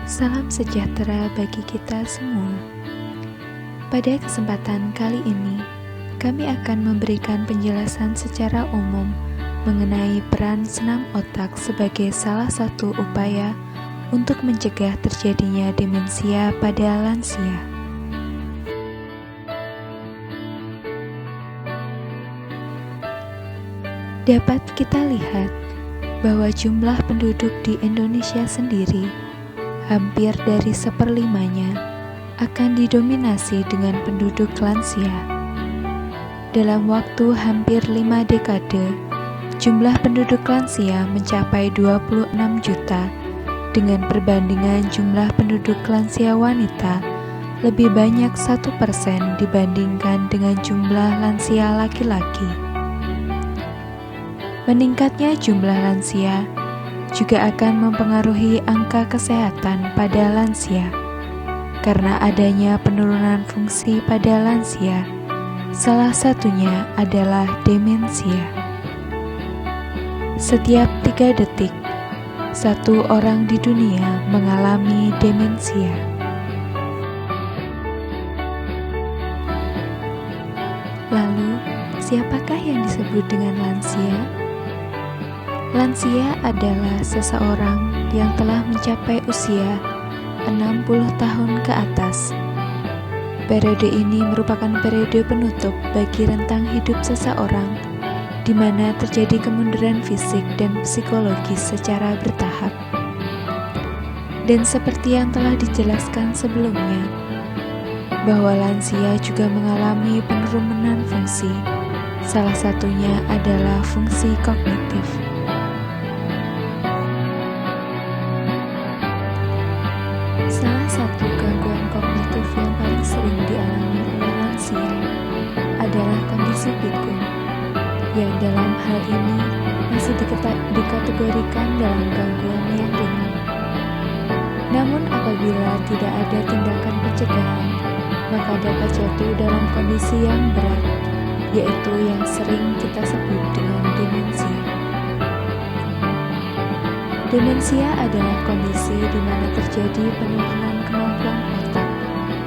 Salam sejahtera bagi kita semua. Pada kesempatan kali ini, kami akan memberikan penjelasan secara umum mengenai peran senam otak sebagai salah satu upaya untuk mencegah terjadinya demensia pada lansia. Dapat kita lihat bahwa jumlah penduduk di Indonesia sendiri hampir dari 1/5-nya akan didominasi dengan penduduk lansia. Dalam waktu hampir 5 dekade, jumlah penduduk lansia mencapai 26 juta dengan perbandingan jumlah penduduk lansia wanita lebih banyak 1% dibandingkan dengan jumlah lansia laki-laki. Meningkatnya jumlah lansia juga akan mempengaruhi angka kesehatan pada lansia karena adanya penurunan fungsi pada lansia, salah satunya adalah demensia. Setiap 3 detik, 1 orang di dunia mengalami demensia. Lalu, siapakah yang disebut dengan lansia? Lansia adalah seseorang yang telah mencapai usia 60 tahun ke atas. Periode ini merupakan periode penutup bagi rentang hidup seseorang, di mana terjadi kemunduran fisik dan psikologis secara bertahap. Dan seperti yang telah dijelaskan sebelumnya, bahwa lansia juga mengalami penurunan fungsi, salah satunya adalah fungsi kognitif. Salah satu gangguan kognitif yang paling sering dialami oleh lansia adalah kondisi pikun, yang dalam hal ini masih dikategorikan dalam gangguan yang ringan. Namun apabila tidak ada tindakan pencegahan, maka dapat jatuh dalam kondisi yang berat, yaitu yang sering kita sebut dengan demensia. Demensia adalah kondisi di mana terjadi penurunan kemampuan otak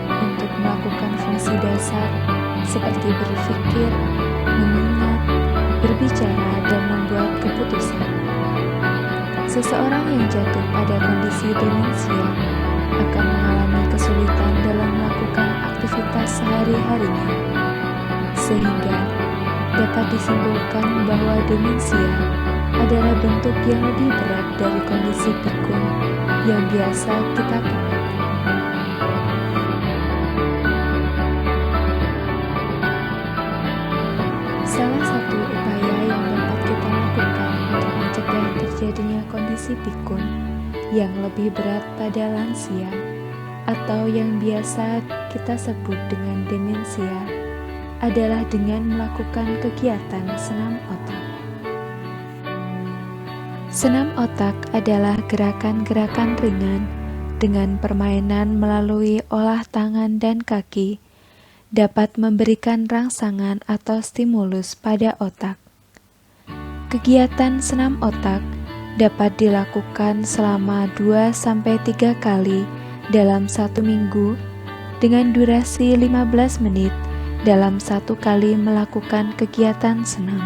untuk melakukan fungsi dasar seperti berpikir, mengingat, berbicara, dan membuat keputusan. Seseorang yang jatuh pada kondisi demensia akan mengalami kesulitan dalam melakukan aktivitas sehari-harinya, sehingga dapat disimpulkan bahwa demensia adalah bentuk yang lebih berat dari kondisi pikun yang biasa kita kenal. Salah satu upaya yang dapat kita lakukan untuk mencegah terjadinya kondisi pikun yang lebih berat pada lansia atau yang biasa kita sebut dengan demensia adalah dengan melakukan kegiatan senam otak. Senam otak adalah gerakan-gerakan ringan dengan permainan melalui olah tangan dan kaki, dapat memberikan rangsangan atau stimulus pada otak. Kegiatan senam otak dapat dilakukan selama 2-3 kali dalam 1 minggu dengan durasi 15 menit dalam 1 kali melakukan kegiatan senam.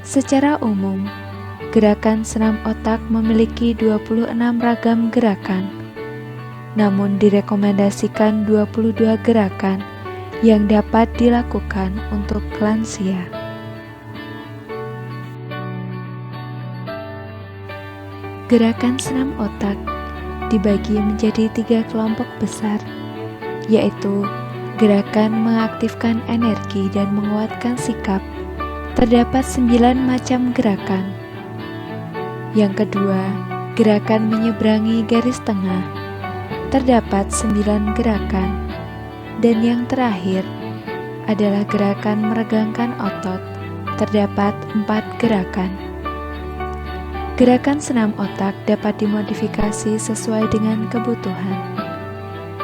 Secara umum, gerakan senam otak memiliki 26 ragam gerakan, namun direkomendasikan 22 gerakan yang dapat dilakukan untuk lansia. Gerakan senam otak dibagi menjadi 3 kelompok besar, yaitu gerakan mengaktifkan energi dan menguatkan sikap. Terdapat 9 macam gerakan. Yang kedua, gerakan menyeberangi garis tengah. Terdapat 9 gerakan. Dan yang terakhir adalah gerakan meregangkan otot. Terdapat 4 gerakan. Gerakan senam otak dapat dimodifikasi sesuai dengan kebutuhan.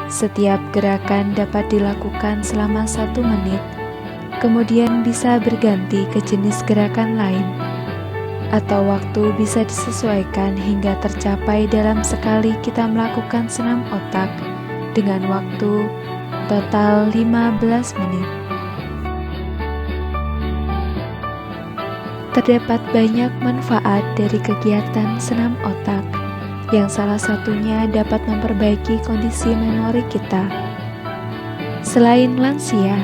Setiap gerakan dapat dilakukan selama 1 menit, kemudian bisa berganti ke jenis gerakan lain, atau waktu bisa disesuaikan hingga tercapai dalam sekali kita melakukan senam otak dengan waktu total 15 menit. Terdapat banyak manfaat dari kegiatan senam otak, yang salah satunya dapat memperbaiki kondisi memori kita. Selain lansia,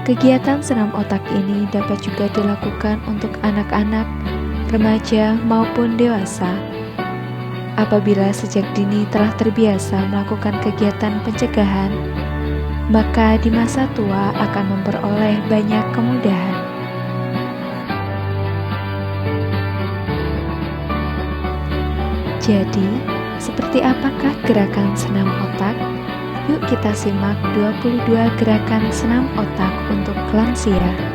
kegiatan senam otak ini dapat juga dilakukan untuk anak-anak, remaja, maupun dewasa. Apabila sejak dini telah terbiasa melakukan kegiatan pencegahan, maka di masa tua akan memperoleh banyak kemudahan. Jadi, seperti apakah gerakan senam otak? Yuk kita simak 22 gerakan senam otak untuk lansia.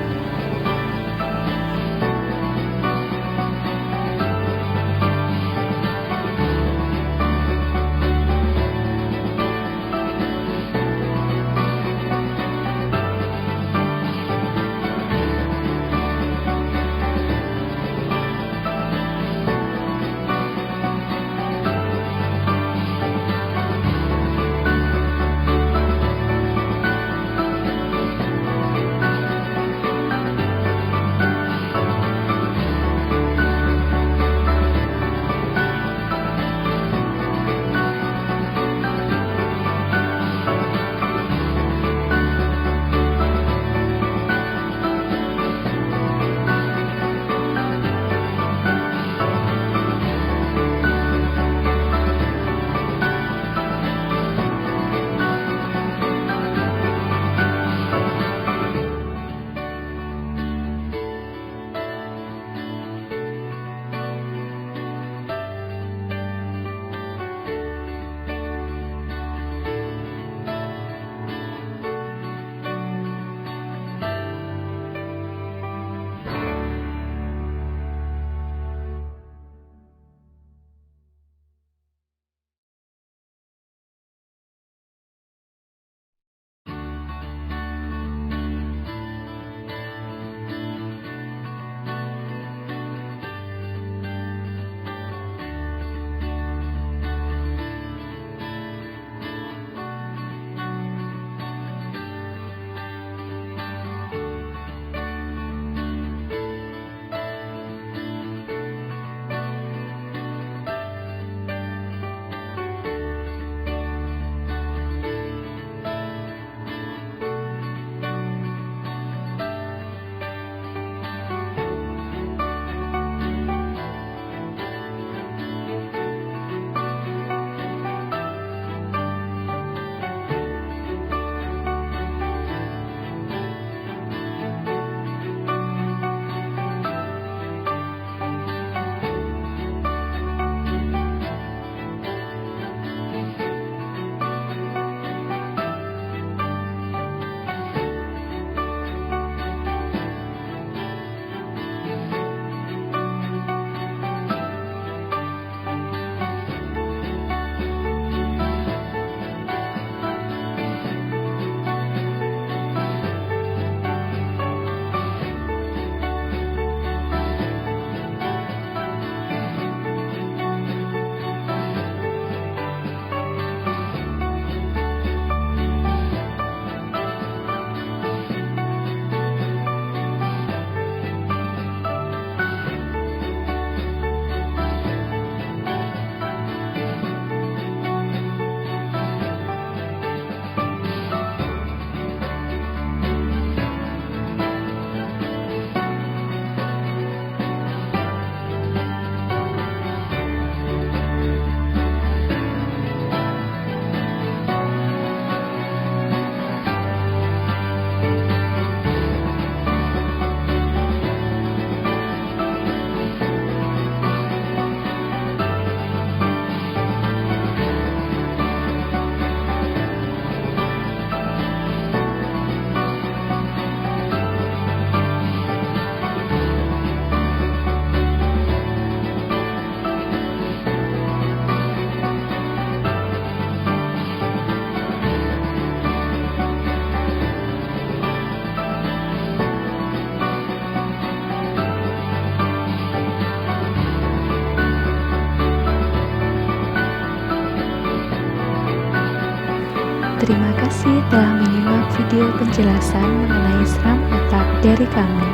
Terima kasih telah menyimak video penjelasan mengenai senam otak dari kami.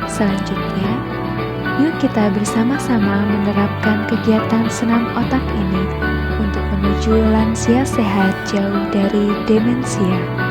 Selanjutnya, yuk kita bersama-sama menerapkan kegiatan senam otak ini untuk menuju lansia sehat jauh dari demensia.